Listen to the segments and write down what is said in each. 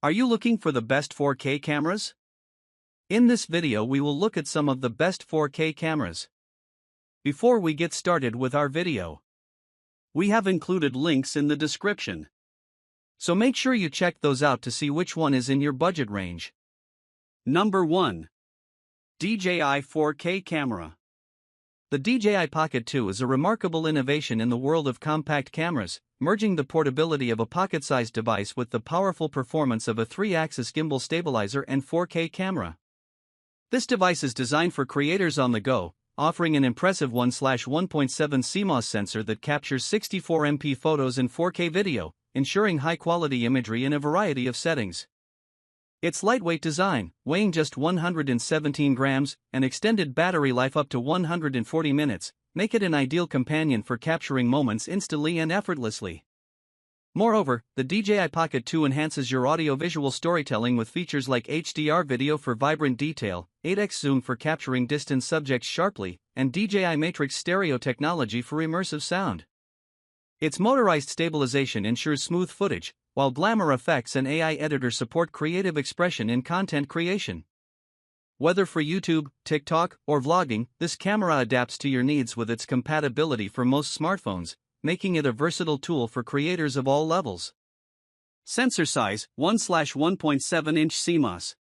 Are you looking for the best 4K cameras? In this video we will look at some of the best 4K cameras. Before we get started with our video, we have included links in the description. So make sure you check those out to see which one is in your budget range. Number 1. DJI 4K Camera. The DJI Pocket 2 is a remarkable innovation in the world of compact cameras, merging the portability of a pocket-sized device with the powerful performance of a 3-axis gimbal stabilizer and 4K camera. This device is designed for creators on the go, offering an impressive 1/1.7 CMOS sensor that captures 64MP photos and 4K video, ensuring high-quality imagery in a variety of settings. Its lightweight design, weighing just 117 grams, and extended battery life up to 140 minutes, make it an ideal companion for capturing moments instantly and effortlessly. Moreover, the DJI Pocket 2 enhances your audio-visual storytelling with features like HDR video for vibrant detail, 8x zoom for capturing distant subjects sharply, and DJI Matrix stereo technology for immersive sound. Its motorized stabilization ensures smooth footage, while glamour effects and AI editor support creative expression in content creation. Whether for YouTube, TikTok, or vlogging, this camera adapts to your needs with its compatibility for most smartphones, making it a versatile tool for creators of all levels. Sensor size, 1/1.7-inch CMOS.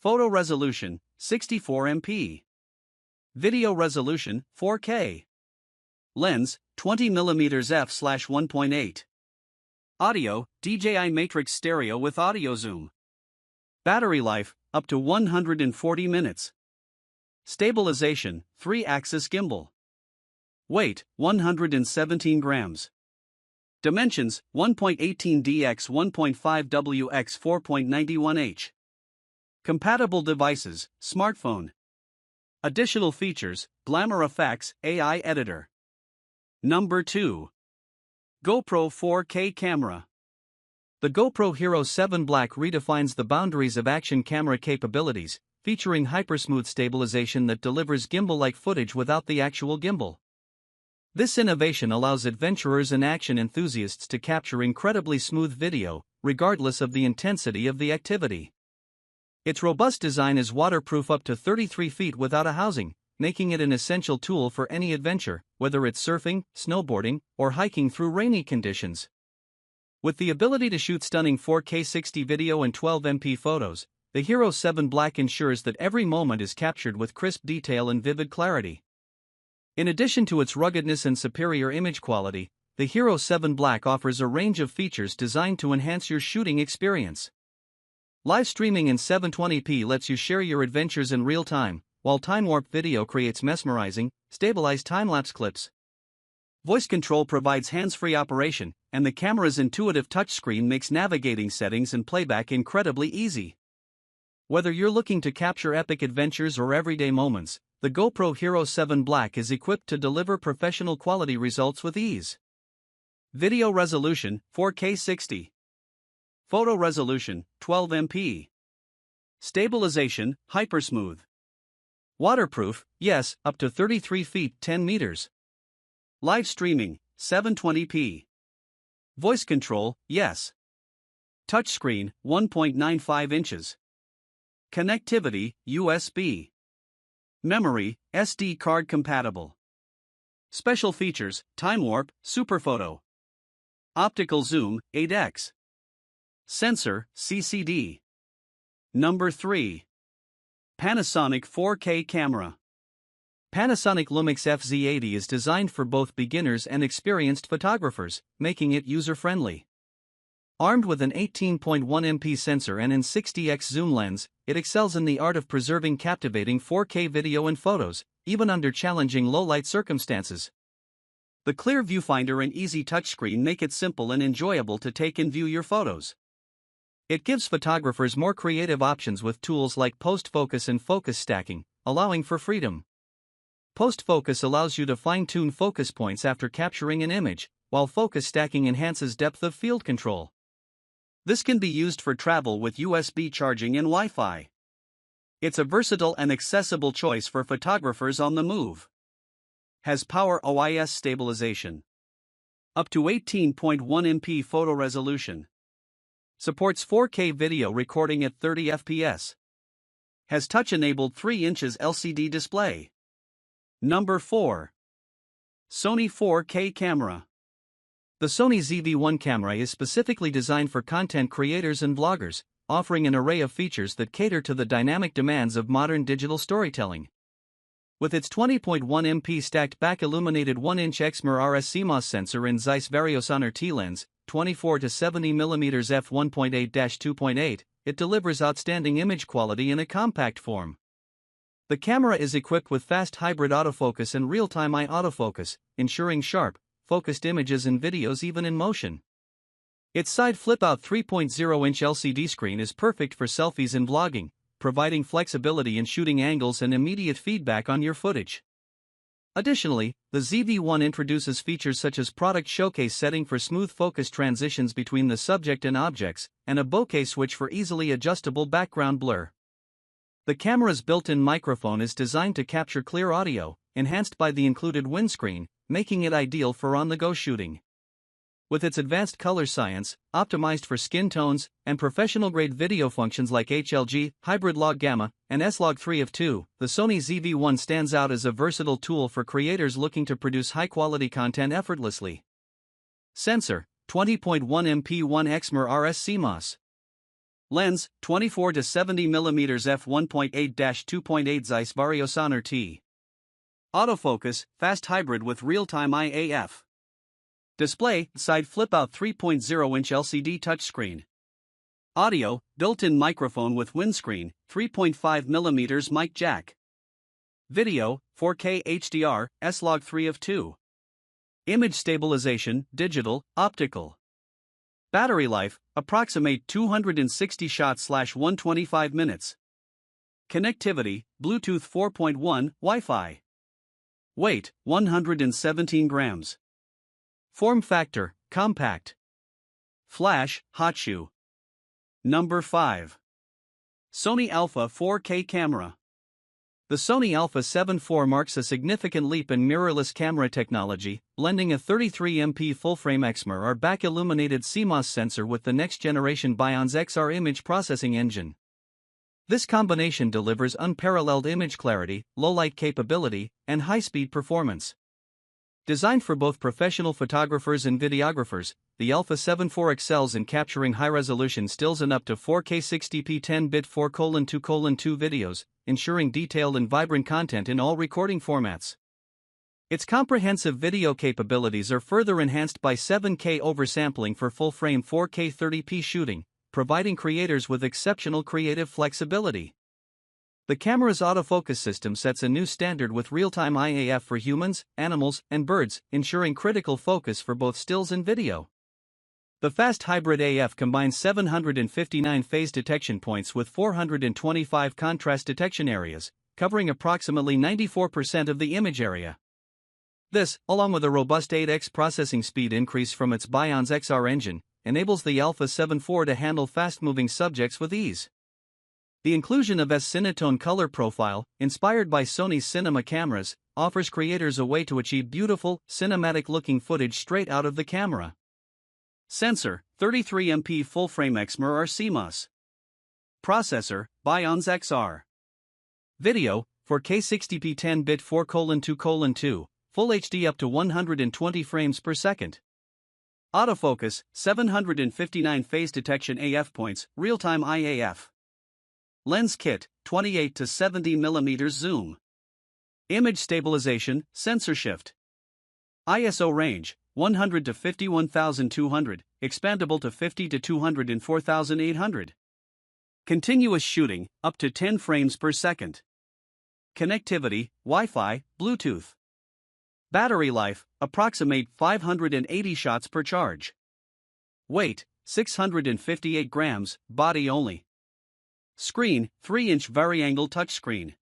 Photo resolution, 64MP. Video resolution, 4K. Lens, 20mm f/1.8. Audio, DJI Matrix stereo with audio zoom. Battery life, up to 140 minutes. Stabilization, 3-axis gimbal. Weight, 117 grams. Dimensions, 1.18D x 1.5W x 4.91H. Compatible devices, smartphone. Additional features, glamour effects, AI editor. Number 2. GoPro 4K Camera. The GoPro Hero 7 Black redefines the boundaries of action camera capabilities, featuring hypersmooth stabilization that delivers gimbal-like footage without the actual gimbal. This innovation allows adventurers and action enthusiasts to capture incredibly smooth video, regardless of the intensity of the activity. Its robust design is waterproof up to 33 feet without a housing, making it an essential tool for any adventure, whether it's surfing, snowboarding, or hiking through rainy conditions. With the ability to shoot stunning 4K 60 video and 12MP photos, the Hero 7 Black ensures that every moment is captured with crisp detail and vivid clarity. In addition to its ruggedness and superior image quality, the Hero 7 Black offers a range of features designed to enhance your shooting experience. Live streaming in 720p lets you share your adventures in real time, while time warp video creates mesmerizing, stabilized time-lapse clips. Voice control provides hands-free operation, and the camera's intuitive touchscreen makes navigating settings and playback incredibly easy. Whether you're looking to capture epic adventures or everyday moments, the GoPro Hero 7 Black is equipped to deliver professional quality results with ease. Video resolution, 4K 60. Photo resolution, 12MP. Stabilization, hypersmooth. Waterproof, yes, up to 33 feet 10 meters. Live streaming, 720p. Voice control, yes. Touchscreen, 1.95 inches. Connectivity, USB. Memory, SD card compatible. Special features, time warp, super photo. Optical zoom, 8x. Sensor, CCD. Number 3. Panasonic 4K Camera. Panasonic Lumix FZ80 is designed for both beginners and experienced photographers, making it user-friendly. Armed with an 18.1MP sensor and an 60x zoom lens, it excels in the art of preserving captivating 4K video and photos, even under challenging low-light circumstances. The clear viewfinder and easy touchscreen make it simple and enjoyable to take and view your photos. It gives photographers more creative options with tools like post-focus and focus stacking, allowing for freedom. Post-focus allows you to fine-tune focus points after capturing an image, while focus stacking enhances depth of field control. This can be used for travel with USB charging and Wi-Fi. It's a versatile and accessible choice for photographers on the move. Has Power OIS stabilization. Up to 18.1MP photo resolution. Supports 4K video recording at 30 FPS. Has touch-enabled 3 inches LCD display. Number 4. Sony 4K camera. The Sony ZV-1 camera is specifically designed for content creators and vloggers, offering an array of features that cater to the dynamic demands of modern digital storytelling. With its 20.1 MP stacked back illuminated 1-inch Exmor RS CMOS sensor and Zeiss Variosonor T-lens, 24 to 70 mm f1.8-2.8, it delivers outstanding image quality in a compact form. The camera is equipped with fast hybrid autofocus and real-time eye autofocus, ensuring sharp, focused images and videos even in motion. Its side flip-out 3.0-inch LCD screen is perfect for selfies and vlogging, providing flexibility in shooting angles and immediate feedback on your footage. Additionally, the ZV-1 introduces features such as product showcase setting for smooth focus transitions between the subject and objects, and a bokeh switch for easily adjustable background blur. The camera's built-in microphone is designed to capture clear audio, enhanced by the included windscreen, making it ideal for on-the-go shooting. With its advanced color science, optimized for skin tones, and professional-grade video functions like HLG, Hybrid Log Gamma, and S-Log 3 of 2, the Sony ZV-1 stands out as a versatile tool for creators looking to produce high-quality content effortlessly. Sensor, 20.1 MP 1 Exmor RS CMOS. Lens, 24 to 70 mm f1.8-2.8 Zeiss Variosonor T. Autofocus, fast hybrid with real-time eye AF. Display, side flip-out 3.0-inch LCD touchscreen. Audio, built-in microphone with windscreen, 3.5mm mic jack. Video, 4K HDR, S-Log 3 of 2. Image stabilization, digital, optical. Battery life, approximate 260 shots/125 minutes. Connectivity, Bluetooth 4.1, Wi-Fi. Weight, 117 grams. Form factor, compact. Flash, hot shoe. Number 5. Sony Alpha 4K camera. The Sony Alpha 7 IV marks a significant leap in mirrorless camera technology, blending a 33MP full-frame Exmor or back-illuminated CMOS sensor with the next-generation Bionz XR image processing engine. This combination delivers unparalleled image clarity, low-light capability, and high-speed performance. Designed for both professional photographers and videographers, the Alpha 7 IV excels in capturing high-resolution stills and up to 4K 60p 10-bit 4:2:2 videos, ensuring detailed and vibrant content in all recording formats. Its comprehensive video capabilities are further enhanced by 7K oversampling for full-frame 4K 30p shooting, providing creators with exceptional creative flexibility. The camera's autofocus system sets a new standard with real-time eye AF for humans, animals, and birds, ensuring critical focus for both stills and video. The fast hybrid AF combines 759 phase detection points with 425 contrast detection areas, covering approximately 94% of the image area. This, along with a robust 8x processing speed increase from its Bionz XR engine, enables the Alpha 7 IV to handle fast-moving subjects with ease. The inclusion of S-Cinetone color profile, inspired by Sony's cinema cameras, offers creators a way to achieve beautiful, cinematic-looking footage straight out of the camera. Sensor, 33MP full-frame Exmor or CMOS. Processor, Bionz XR. Video, 4K 60p 10-bit 4:2:2, Full HD up to 120 frames per second. Autofocus, 759 phase detection AF points, real-time eye AF. Lens kit, 28 to 70 mm zoom. Image stabilization, sensor shift. ISO range, 100 to 51,200, expandable to 50 to 204,800. Continuous shooting, up to 10 frames per second. Connectivity, Wi-Fi, Bluetooth. Battery life, approximate 580 shots per charge. Weight, 658 grams, body only. Screen, 3-inch vari-angle touchscreen.